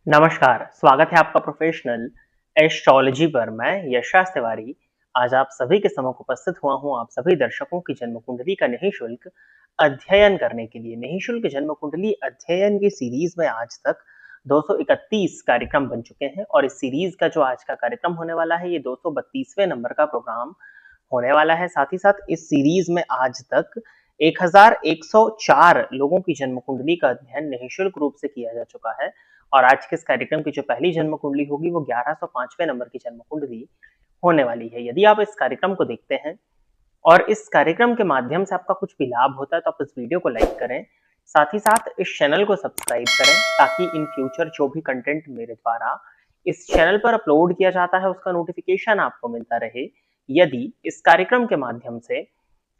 नमस्कार, स्वागत है आपका प्रोफेशनल एस्ट्रोलॉजी पर। मैं यशराज तिवारी आज आप सभी के समक्ष उपस्थित हुआ हूँ आप सभी दर्शकों की जन्म कुंडली का निःशुल्क अध्ययन करने के लिए। निःशुल्क जन्म कुंडली अध्ययन की सीरीज में आज तक 231 कार्यक्रम बन चुके हैं और इस सीरीज का जो आज का कार्यक्रम होने वाला है ये 232वें नंबर का प्रोग्राम होने वाला है। साथ ही साथ इस सीरीज में आज तक 1104 लोगों की जन्म कुंडली का अध्ययन निःशुल्क रूप से किया जा चुका है और आज के इस कार्यक्रम की जो पहली जन्म कुंडली होगी वो 1105वें नंबर की जन्म कुंडली होने वाली है। यदि आप इस कार्यक्रम को देखते हैं और इस कार्यक्रम के माध्यम से आपका कुछ भी लाभ होता है तो आप इस वीडियो को लाइक करें, साथ ही साथ इस चैनल को सब्सक्राइब करें ताकि इन फ्यूचर जो भी कंटेंट मेरे द्वारा इस चैनल पर अपलोड किया जाता है उसका नोटिफिकेशन आपको मिलता रहे। यदि इस कार्यक्रम के माध्यम से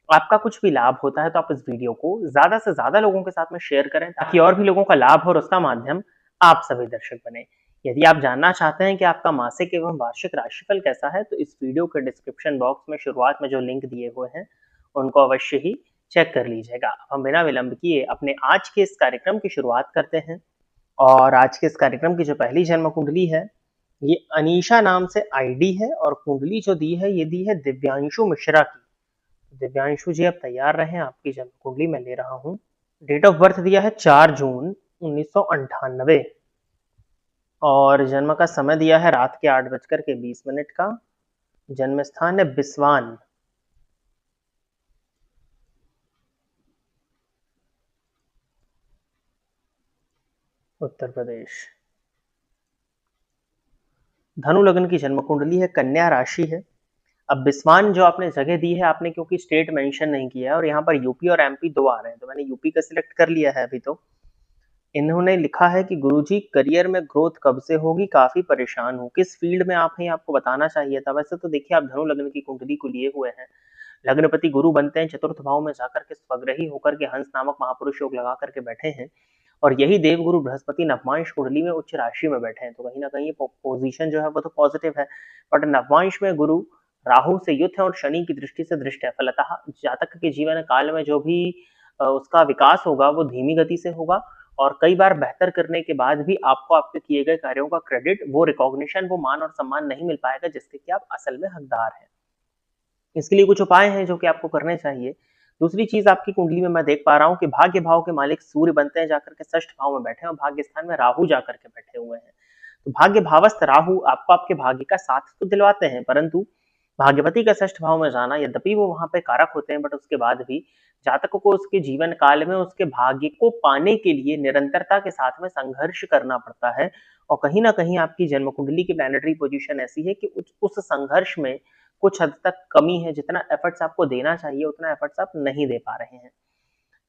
आपका कुछ भी लाभ होता है तो आप इस वीडियो को ज्यादा से ज्यादा लोगों के साथ में शेयर करें ताकि और भी लोगों का लाभ हो और उसका माध्यम आप सभी दर्शक बने। यदि आप जानना चाहते हैं कि आपका मासिक एवं वार्षिक राशिफल कैसा है तो इस वीडियो के डिस्क्रिप्शन बॉक्स में शुरुआत में जो लिंक दिए हुए हैं उनको अवश्य ही चेक कर लीजिएगा। हम बिना विलंब किए अपने आज के इस कार्यक्रम की शुरुआत करते हैं और आज के इस कार्यक्रम की जो पहली जन्म कुंडली है ये अनीशा नाम से आईडी है और कुंडली जो दी है ये दी है दिव्यांशु मिश्रा की। दिव्यांशु जी आप तैयार रहें, आपकी जन्म कुंडली मैं ले रहा हूँ। डेट ऑफ बर्थ दिया है 4 जून 1998 और जन्म का समय दिया है रात के 8:20 का। जन्म स्थान है बिस्वान, उत्तर प्रदेश। धनु लग्न की जन्म कुंडली है, कन्या राशि है। अब बिस्वान जो आपने जगह दी है आपने क्योंकि स्टेट मेंशन नहीं किया है और यहाँ पर यूपी और एमपी दो आ रहे हैं तो मैंने यूपी का सिलेक्ट कर लिया है अभी। तो इन्होंने लिखा है कि गुरुजी करियर में ग्रोथ कब से होगी, काफी परेशान हूँ। किस फील्ड में आप हैं आपको बताना चाहिए था। वैसे तो देखिए आप धनु लग्न की कुंडली को लिए हुए हैं, लग्नपति गुरु बनते हैं, चतुर्थ भाव में जाकर के स्वग्रही होकर के हंस नामक महापुरुष योग लगा करके बैठे हैं और यही देवगुरु बृहस्पति नवमांश कुंडली में उच्च राशि में बैठे हैं तो कहीं ना कहीं पोजीशन जो है वो तो पॉजिटिव है। बट नवमांश में गुरु राहु से युक्त है और शनि की दृष्टि से दृष्ट है। फलतः जातक के जीवन काल में जो भी उसका विकास होगा वो धीमी गति से होगा और कई बार बेहतर करने के बाद भी आपको आपके किए गए कार्यों का क्रेडिट, वो रिकॉग्निशन, वो मान और सम्मान नहीं मिल पाएगा जिसके कि आप असल में हकदार हैं। इसके लिए कुछ उपाय हैं जो कि आपको करने चाहिए। दूसरी चीज आपकी कुंडली में मैं देख पा रहा हूँ कि भाग्य भाव के मालिक सूर्य बनते हैं जाकर के षष्ठ भाव में बैठे हैं और भाग्य स्थान में राहु जाकर के बैठे हुए हैं। तो भाग्य भावस्थ राहु आपको आपके भाग्य का साथ तो दिलवाते हैं परंतु भाग्यपति का षष्ठ भाव में जाना, यद्यपि वो वहां पे कारक होते हैं बट उसके बाद भी जातक को उसके जीवन काल में उसके भाग्य को पाने के लिए निरंतरता के साथ में संघर्ष करना पड़ता है और कहीं ना कहीं आपकी जन्म कुंडली की प्लैनेटरी पोजीशन ऐसी है कि उस संघर्ष में कुछ हद तक कमी है। जितना एफर्ट्स आपको देना चाहिए उतना एफर्ट्स आप नहीं दे पा रहे हैं।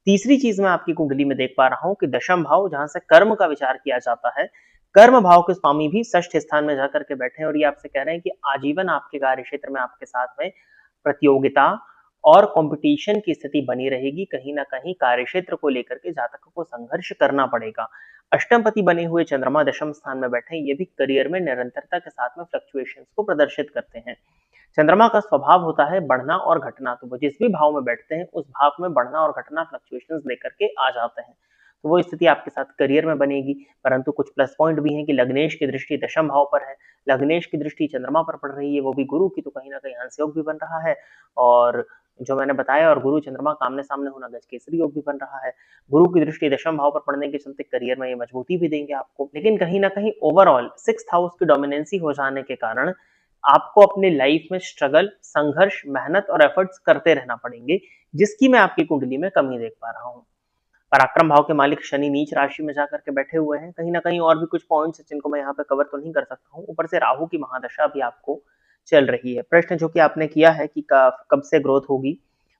तीसरी चीज मैं आपकी कुंडली में देख पा रहा हूँ कि दशम भाव जहां से कर्म का विचार किया जाता है, कर्म भाव के स्वामी भी षष्ठ स्थान में जाकर के बैठे हैं और ये आपसे कह रहे हैं कि आजीवन आपके कार्य क्षेत्र में आपके साथ में प्रतियोगिता और कंपटीशन की स्थिति बनी रहेगी। कहीं ना कहीं कार्य क्षेत्र को लेकर के जातक को संघर्ष करना पड़ेगा। अष्टमपति बने हुए चंद्रमा दशम स्थान में बैठे हैं, ये भी करियर में निरंतरता के साथ में फ्लक्चुएशंस को प्रदर्शित करते हैं। चंद्रमा का स्वभाव होता है बढ़ना और घटना, तो वो जिस भी भाव में बैठते हैं उस भाव में बढ़ना और घटना फ्लक्चुएशंस लेकर के आ जाते हैं। तो वो स्थिति आपके साथ करियर में बनेगी। परंतु कुछ प्लस पॉइंट भी हैं कि लग्नेश की दृष्टि दशम भाव पर है, लग्नेश की दृष्टि चंद्रमा पर पड़ रही है, वो भी गुरु की, तो कहीं ना कहीं हंस योग भी बन रहा है और जो मैंने बताया और गुरु चंद्रमा आमने सामने होना गज केसरी योग भी बन रहा है। गुरु की दृष्टि दशम भाव पर पड़ने के चलते करियर में ये मजबूती भी देंगे आपको, लेकिन कहीं ना कहीं ओवरऑल सिक्स्थ हाउस की डोमिनेंसी हो जाने के कारण आपको अपने लाइफ में स्ट्रगल, संघर्ष, मेहनत और एफर्ट्स करते रहना पड़ेंगे, जिसकी मैं आपकी कुंडली में कमी देख पा रहा हूँ। पराक्रम भाव के मालिक शनि नीच राशि में जाकर के बैठे हुए हैं। कहीं ना कहीं और भी कुछ पॉइंट्स जिनको मैं यहाँ पे कवर तो नहीं कर सकता हूँ। ऊपर से राहु की महादशा भी आपको चल रही है। प्रश्न जो कि आपने किया है कि कब से ग्रोथ होगी,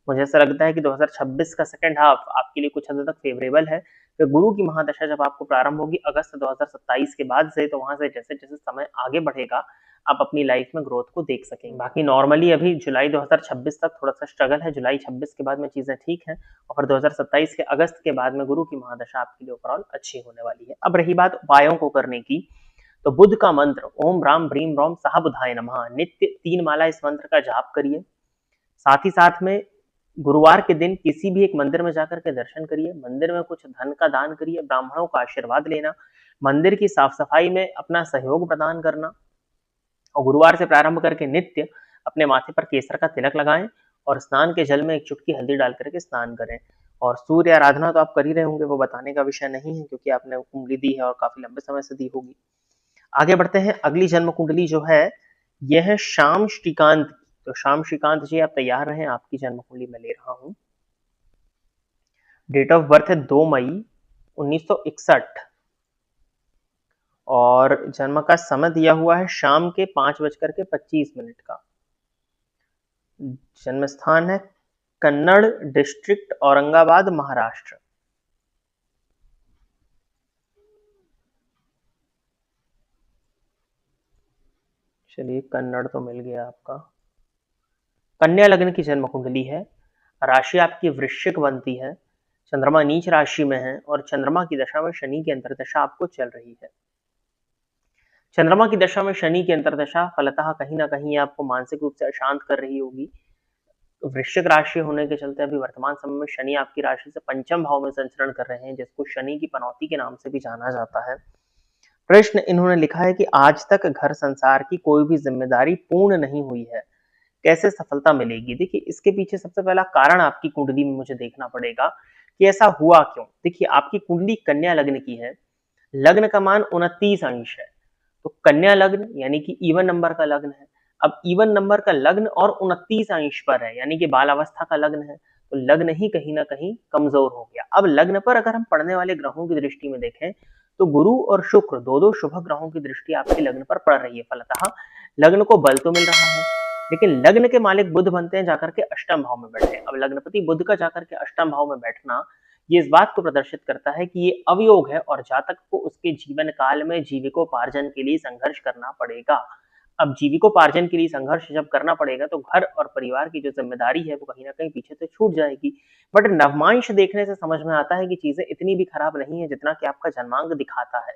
मुझे ऐसा लगता है कि 2026 का सेकंड हाफ आपके लिए कुछ हद तक फेवरेबल है। तो गुरु की महादशा जब आपको प्रारंभ होगी अगस्त 2027 के बाद से, तो वहां से जैसे जैसे समय आगे बढ़ेगा आप अपनी लाइफ में ग्रोथ को देख सकेंगे। बाकी नॉर्मली अभी जुलाई 2026 तक थोड़ा सा स्ट्रगल है, जुलाई 26 के बाद में चीजें ठीक हैं और फिर 2027 के अगस्त के बाद में गुरु की महादशा आपके लिए ओवरऑल अच्छी होने वाली है। अब रही बात उपायों को करने की, तो बुध का मंत्र ओम राम ब्रीम रोम सह बुधाय नमः, नित्य 3 माला इस मंत्र का जाप करिए। साथ ही साथ में गुरुवार के दिन किसी भी एक मंदिर में जाकर के दर्शन करिए, मंदिर में कुछ धन का दान करिए, ब्राह्मणों का आशीर्वाद लेना, मंदिर की साफ सफाई में अपना सहयोग प्रदान करना, और गुरुवार से प्रारंभ करके नित्य अपने माथे पर केसर का तिलक लगाएं और स्नान के जल में एक चुटकी हल्दी डाल करके स्नान करें। और सूर्य आराधना तो आप कर ही रहे होंगे, वो बताने का विषय नहीं है क्योंकि आपने कुंडली दी है और काफी लंबे समय से दी होगी। आगे बढ़ते हैं, अगली जन्म कुंडली जो है यह है श्याम श्रीकांत। तो श्याम श्रीकांत जी आप तैयार रहें, आपकी जन्म कुंडली मैं ले रहा हूं। डेट ऑफ बर्थ है 2 मई 1961 और जन्म का समय दिया हुआ है शाम के 5:25 का। जन्म स्थान है कन्नड़ डिस्ट्रिक्ट, औरंगाबाद, महाराष्ट्र। चलिए कन्नड़ तो मिल गया आपका। कन्या लग्न की जन्म कुंडली है, राशि आपकी वृश्चिक बनती है, चंद्रमा नीच राशि में है और चंद्रमा की दशा में शनि की अंतर्दशा आपको चल रही है। चंद्रमा की दशा में शनि की अंतर्दशा फलतः कहीं ना कहीं आपको मानसिक रूप से अशांत कर रही होगी। वृश्चिक राशि होने के चलते अभी वर्तमान समय में शनि आपकी राशि से पंचम भाव में संचरण कर रहे हैं, जिसको शनि की पनौती के नाम से भी जाना जाता है। प्रश्न इन्होंने लिखा है कि आज तक घर संसार की कोई भी जिम्मेदारी पूर्ण नहीं हुई है, कैसे सफलता मिलेगी। देखिए इसके पीछे सबसे पहला कारण आपकी कुंडली में मुझे देखना पड़ेगा कि ऐसा हुआ क्यों। देखिए आपकी कुंडली कन्या लग्न की है, लग्न का मान 29 अंश है, तो कन्या लग्न यानी कि इवन नंबर का लग्न है। अब इवन नंबर का लग्न और 29 अंश पर है यानी कि बाल अवस्था का लग्न है, तो लग्न ही कहीं ना कहीं कमजोर हो गया। अब लग्न पर अगर हम पढ़ने वाले ग्रहों की दृष्टि में देखें तो गुरु और शुक्र दो शुभ ग्रहों की दृष्टि आपके लग्न पर पड़ रही है, फलतः लग्न को बल तो मिल रहा है, लेकिन लग्न के मालिक बुध बनते हैं जाकर के अष्टम भाव में बैठे। अब लग्नपति बुध का जाकर के अष्टम भाव में बैठना ये इस बात को प्रदर्शित करता है कि ये अवयोग है और जातक को उसके जीवन काल में जीविकोपार्जन के लिए संघर्ष करना पड़ेगा। अब जीविकोपार्जन के लिए संघर्ष जब करना पड़ेगा तो घर और परिवार की जो जिम्मेदारी है वो कहीं ना कहीं पीछे से छूट जाएगी। बट नवमांश देखने से समझ में आता है कि चीजें इतनी भी खराब नहीं है जितना कि आपका जन्मांक दिखाता है।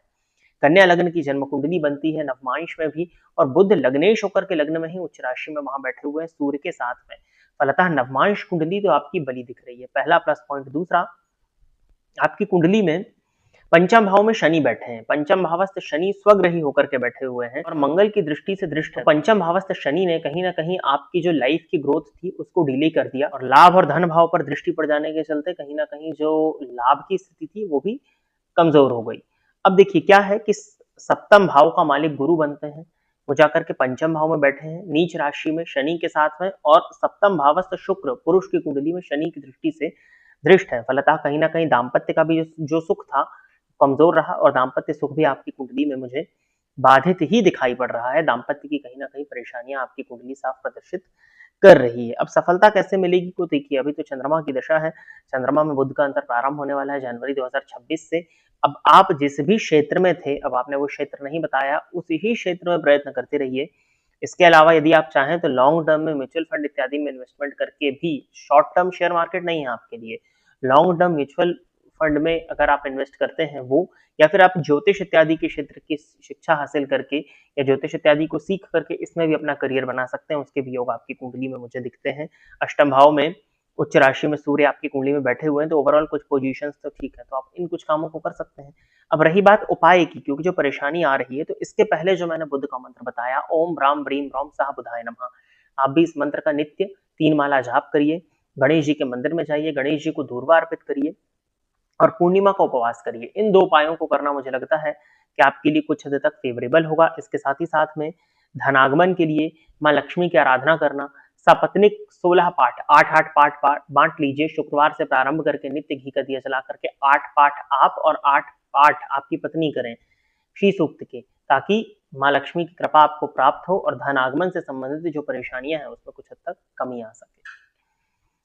कन्या लग्न की जन्म कुंडली बनती है नवमांश में भी, और बुध लग्नेश होकर के लग्न में ही उच्च राशि में वहां बैठे हुए हैं सूर्य के साथ में, फलतः नवमांश कुंडली तो आपकी बली दिख रही है, पहला प्लस पॉइंट। दूसरा, आपकी कुंडली में पंचम भाव में शनि बैठे हैं, पंचम भावस्थ शनि स्वग्रही होकर के बैठे हुए हैं और मंगल की दृष्टि से दृष्ट है। पंचम भावस्थ शनि ने कहीं ना कहीं आपकी जो लाइफ की ग्रोथ थी उसको डिले कर दिया और लाभ और धन भाव पर दृष्टि पड़ जाने के चलते कहीं ना कहीं जो लाभ की स्थिति थी वो भी कमजोर हो गई। अब देखिए क्या है कि सप्तम भाव का मालिक गुरु बनते हैं, वो जाकर के पंचम भाव में बैठे हैं नीच राशि में शनि के साथ में, और सप्तम भावस्थ शुक्र पुरुष की कुंडली में शनि की दृष्टि से दृष्ट है, फलतः कहीं ना कहीं दाम्पत्य का भी जो सुख था कमजोर रहा और दाम्पत्य सुख भी आपकी कुंडली में मुझे बाधित ही दिखाई पड़ रहा है। दाम्पत्य की कहीं ना कहीं परेशानियां आपकी कुंडली साफ प्रदर्शित कर रही है। अब सफलता कैसे मिलेगी को देखिए, अभी तो चंद्रमा की दशा है, चंद्रमा में बुध का अंतर प्रारंभ होने वाला है जनवरी 2026 से। अब आप जिस भी क्षेत्र में थे, अब आपने वो क्षेत्र नहीं बताया, उसी ही क्षेत्र में प्रयत्न करते रहिए। इसके अलावा यदि आप चाहें तो लॉन्ग टर्म में म्यूचुअल फंड इत्यादि में इन्वेस्टमेंट करके भी, शॉर्ट टर्म शेयर मार्केट नहीं है आपके लिए, लॉन्ग टर्म म्यूचुअल फंड में अगर आप इन्वेस्ट करते हैं वो, या फिर आप ज्योतिष इत्यादि के क्षेत्र की शिक्षा हासिल करके या ज्योतिष इत्यादि को सीख करके इसमें भी अपना करियर बना सकते हैं, उसके भी योग आपकी कुंडली में मुझे दिखते हैं। अष्टम भाव में उच्च राशि में सूर्य आपकी कुंडली में बैठे हुए हैं, तो ओवरऑल कुछ पोजीशंस तो ठीक है, तो आप इन कुछ कामों को कर सकते हैं। अब रही बात उपाय की, क्योंकि जो परेशानी आ रही है, तो इसके पहले जो मैंने बुद्ध का मंत्र बताया, ओम राम ब्रीम रोम सह बुधाय नमः, आप भी इस मंत्र का नित्य 3 माला जाप करिए, गणेश जी के मंदिर में जाइए, गणेश जी को दूर्वा अर्पित करिए और पूर्णिमा का उपवास करिए। इन 2 उपायों को करना मुझे लगता है कि आपके लिए कुछ हद तक फेवरेबल होगा। इसके साथ ही साथ में धनागमन के लिए माँ लक्ष्मी की आराधना करना, सपत्निक 16 पाठ 8-8 पाठ बांट लीजिए, शुक्रवार से प्रारंभ करके नित्य घी का दिया जला करके 8 पाठ आप और 8 पाठ आपकी पत्नी करें श्री सूक्त के, ताकि माँ लक्ष्मी की कृपा आपको प्राप्त हो और धन आगमन से संबंधित जो परेशानियां हैं उसमें कुछ हद तक कमी आ सके।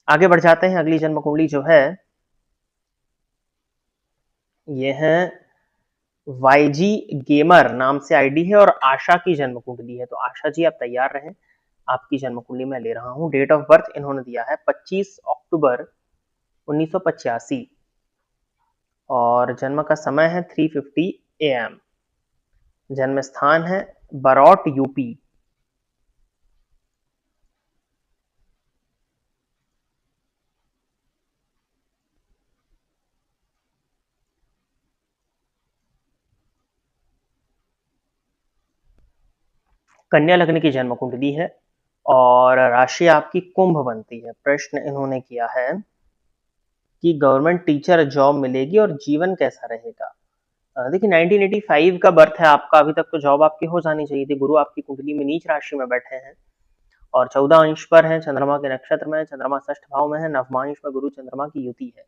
आगे बढ़ जाते हैं, अगली जन्म कुंडली जो है ये है वाईजी गेमर नाम से आईडी है और आशा की जन्म कुंडली है। तो आशा जी आप तैयार रहें, आपकी जन्म कुंडली मैं ले रहा हूं। डेट ऑफ बर्थ इन्होंने दिया है 25 अक्टूबर 1985 और जन्म का समय है 3:50 AM। जन्म स्थान है बरौट यूपी। कन्या लग्न की जन्म कुंडली है और राशि आपकी कुंभ बनती है। प्रश्न इन्होंने किया है कि गवर्नमेंट टीचर जॉब मिलेगी और जीवन कैसा रहेगा। देखिए 1985 का बर्थ है आपका, अभी तक तो जॉब आपकी हो जानी चाहिए थी। गुरु आपकी कुंडली में नीच राशि में बैठे हैं और 14 अंश पर हैं, चंद्रमा के नक्षत्र में, चंद्रमा षष्ठ भाव में है, नवमांश में गुरु चंद्रमा की युति है।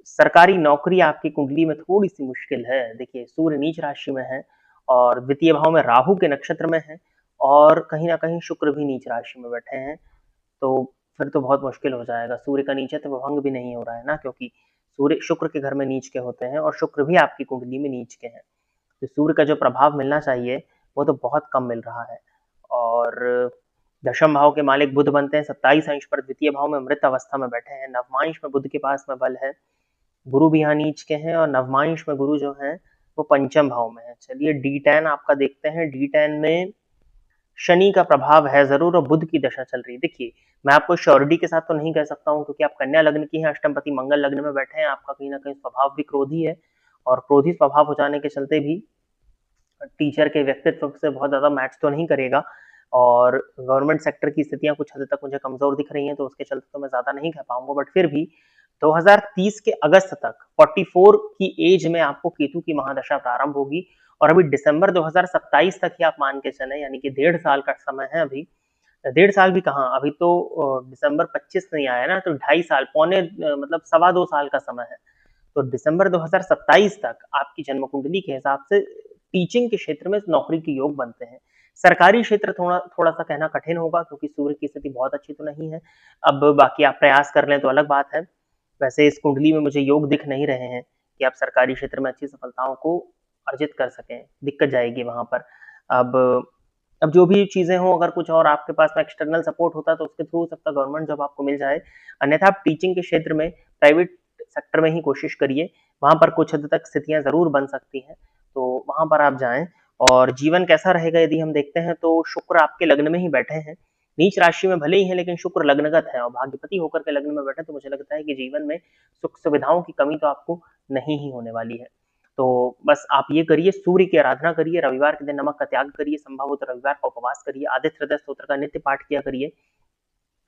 सरकारी नौकरी आपकी कुंडली में थोड़ी सी मुश्किल है। देखिए सूर्य नीच राशि में है और द्वितीय भाव में राहु के नक्षत्र में है और कहीं ना कहीं शुक्र भी नीच राशि में बैठे हैं, तो फिर तो बहुत मुश्किल हो जाएगा। सूर्य का नीचत्व भंग भी नहीं हो रहा है ना, क्योंकि सूर्य शुक्र के घर में नीच के होते हैं और शुक्र भी आपकी कुंडली में नीच के हैं, तो सूर्य का जो प्रभाव मिलना चाहिए वो तो बहुत कम मिल रहा है। और दशम भाव के मालिक बुध बनते हैं 27 अंश पर, द्वितीय भाव में मृत अवस्था में बैठे हैं, नवमांश में बुध के पास में बल है, गुरु भी यहाँ नीच के हैं और नवमांश में गुरु जो है वो पंचम भाव में है। चलिए D10 आपका देखते हैं। D10 में शनि का प्रभाव है जरूर और बुध की दशा चल रही है। देखिए मैं आपको श्योरिटी के साथ तो नहीं कह सकता हूँ क्योंकि आप कन्या लग्न की हैं, अष्टमपति मंगल लग्न में बैठे हैं, आपका कहीं ना कहीं स्वभाव भी क्रोधी है और क्रोधी स्वभाव हो जाने के चलते भी टीचर के व्यक्तित्व से बहुत ज्यादा मैच तो नहीं करेगा और गवर्नमेंट सेक्टर की स्थितियां कुछ हद तक मुझे कमजोर दिख रही हैं, तो उसके चलते तो मैं ज्यादा नहीं कह पाऊंगा। बट फिर भी 2030 के अगस्त तक 44 की एज में आपको केतु की महादशा प्रारंभ होगी और अभी दिसंबर 2027 तक ही आप मान के चले, यानी कि 1.5 साल का समय है अभी। 1.5 साल भी कहाँ, अभी तो दिसंबर 25 नहीं आया ना, तो 2.5 साल पौने मतलब 2.25 साल का समय है। तो दिसंबर 2027 तक आपकी जन्म कुंडली के हिसाब से टीचिंग के क्षेत्र में नौकरी के योग बनते हैं। सरकारी क्षेत्र थोड़ा थोड़ा सा कहना कठिन होगा क्योंकि सूर्य की स्थिति बहुत अच्छी तो नहीं है। अब बाकी आप प्रयास कर लें तो अलग बात है। वैसे इस कुंडली में मुझे योग दिख नहीं रहे हैं कि आप सरकारी क्षेत्र में अच्छी सफलताओं को अर्जित कर सकें, दिक्कत जाएगी वहां पर। अब अब जो भी चीजें हों, अगर कुछ और आपके पास में एक्सटर्नल सपोर्ट होता है तो उसके थ्रू हो सकता है गवर्नमेंट जॉब आपको मिल जाए, अन्यथा आप टीचिंग के क्षेत्र में प्राइवेट सेक्टर में ही कोशिश करिए, वहां पर कुछ हद तक स्थितियां जरूर बन सकती हैं, तो वहां पर आप जाएं। और जीवन कैसा रहेगा यदि हम देखते हैं तो शुक्र आपके लग्न में ही बैठे हैं, नीच राशि में भले ही है लेकिन शुक्र लग्नगत है और भाग्यपति होकर के लग्न में बैठे, तो मुझे लगता है कि जीवन में सुख सुविधाओं की कमी तो आपको नहीं ही होने वाली है। तो बस आप ये करिए, सूर्य की आराधना करिए, रविवार के दिन नमक का त्याग करिए, संभव हो तो रविवार का उपवास करिए, आदित्य हृदय स्तोत्र का नित्य पाठ किया करिए।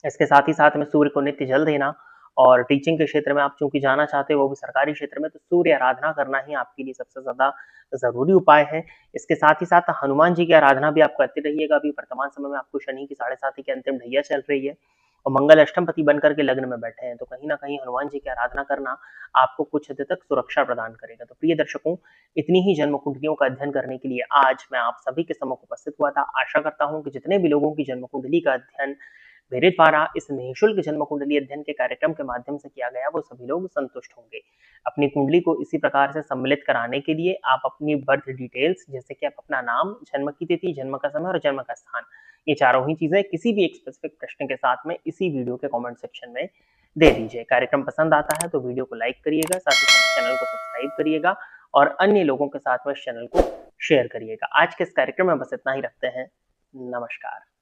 इसके साथ ही साथ में सूर्य को नित्य जल देना, और टीचिंग के क्षेत्र में आप चूंकि जाना चाहते हो वो भी सरकारी क्षेत्र में, तो सूर्य आराधना करना ही आपके लिए सबसे ज्यादा जरूरी उपाय है। इसके साथ ही साथ हनुमान जी की आराधना भी आप करते रहिएगा। अभी वर्तमान समय में आपको शनि की 7.5 की अंतिम ढैया चल रही है और मंगल अष्टमपति बनकर के लग्न में बैठे हैं, तो कहीं ना कहीं हनुमान जी की आराधना करना आपको कुछ हद तक सुरक्षा प्रदान करेगा। तो प्रिय दर्शकों, इतनी ही जन्म कुंडलियों का अध्ययन करने के लिए आज मैं आप सभी के सम्मुख उपस्थित हुआ था। आशा करता हूं कि जितने भी लोगों की जन्म कुंडली का अध्ययन मेरे द्वारा इस निःशुल्क जन्म कुंडली अध्ययन के कार्यक्रम के माध्यम से किया गया, वो सभी लोग संतुष्ट होंगे। अपनी कुंडली को इसी प्रकार से सम्मिलित कराने के लिए आप अपनी बर्थ डिटेल्स, जैसे कि आप अपना नाम, जन्म की तिथि, जन्म का समय और जन्म का स्थान, ये चारों ही चीजें किसी भी एक स्पेसिफिक प्रश्न के साथ में इसी वीडियो के कमेंट सेक्शन में दे दीजिए। कार्यक्रम पसंद आता है तो वीडियो को लाइक करिएगा, साथ ही साथ चैनल को सब्सक्राइब करिएगा और अन्य लोगों के साथ में इस चैनल को शेयर करिएगा। आज के इस कार्यक्रम में बस इतना ही रखते हैं। नमस्कार।